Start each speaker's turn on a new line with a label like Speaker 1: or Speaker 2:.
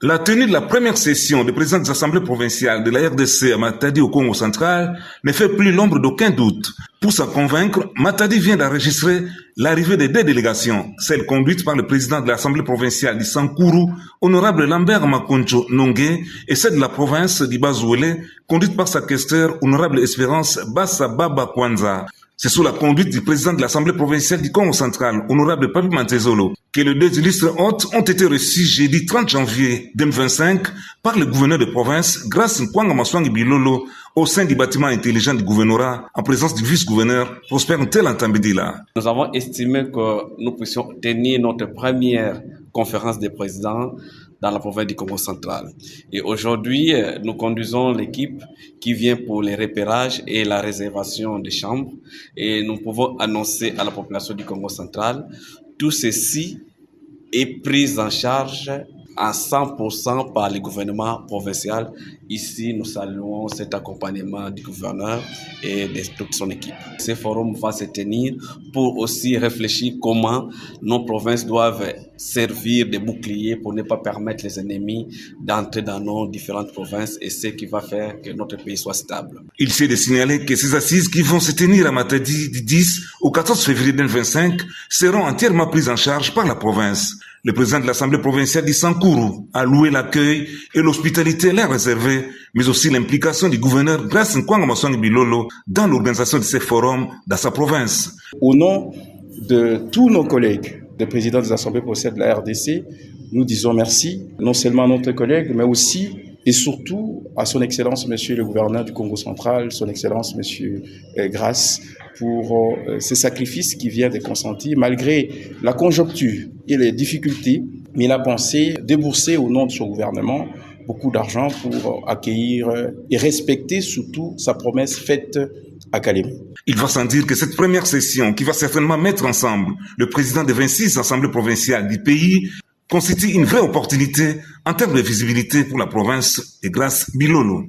Speaker 1: La tenue de la première session des présidents des assemblées provinciales de la RDC à Matadi au Congo central ne fait plus l'ombre d'aucun doute. Pour s'en convaincre, Matadi vient d'enregistrer l'arrivée des deux délégations, celle conduite par le président de l'assemblée provinciale du Sankuru, honorable Lambert Makoncho Nongue, et celle de la province d'Ibazouele, conduite par sa questeur, honorable Espérance Bassa Baba Kwanza. C'est sous la conduite du président de l'Assemblée provinciale du Congo central, honorable Papi Mantezolo, que les deux illustres hôtes ont été reçus jeudi 30 janvier 2025 par le gouverneur de province, Grace Nkwanga Maswangi Bilolo, au sein du bâtiment intelligent du gouvernorat, en présence du vice-gouverneur Prosper Ntela Ntambedila.
Speaker 2: Nous avons estimé que nous puissions tenir notre première conférence des présidents dans la province du Congo central. Et aujourd'hui, nous conduisons l'équipe qui vient pour les repérages et la réservation des chambres. Et nous pouvons annoncer à la population du Congo central, tout ceci est pris en charge à 100% par le gouvernement provincial. Ici, nous saluons cet accompagnement du gouverneur et de toute son équipe. Ce forum va se tenir pour aussi réfléchir comment nos provinces doivent servir de bouclier pour ne pas permettre les ennemis d'entrer dans nos différentes provinces et ce qui va faire que notre pays soit stable.
Speaker 1: Il s'est de signaler que ces assises qui vont se tenir à Matadi du 10 au 14 février 2025 seront entièrement prises en charge par la province. Le président de l'Assemblée provinciale du Sankuru a loué l'accueil et l'hospitalité leur réservée, mais aussi l'implication du gouverneur Grace Nkwanga Maswangi Bilolo dans l'organisation de ces forums dans sa province.
Speaker 3: Au nom de tous nos collègues, des présidents des assemblées provinciales de la RDC, nous disons merci, non seulement à notre collègue, mais aussi et surtout à son Excellence, Monsieur le gouverneur du Congo central, son Excellence, Monsieur Grace, pour ces sacrifices qu'il vient de consentir, malgré la conjoncture et les difficultés, mais il a pensé débourser au nom de son gouvernement beaucoup d'argent pour accueillir et respecter surtout sa promesse faite à Kalemi.
Speaker 1: Il va sans dire que cette première session, qui va certainement mettre ensemble le président des 26 assemblées provinciales du pays, constitue une vraie opportunité en termes de visibilité pour la province et grâce Bilolo.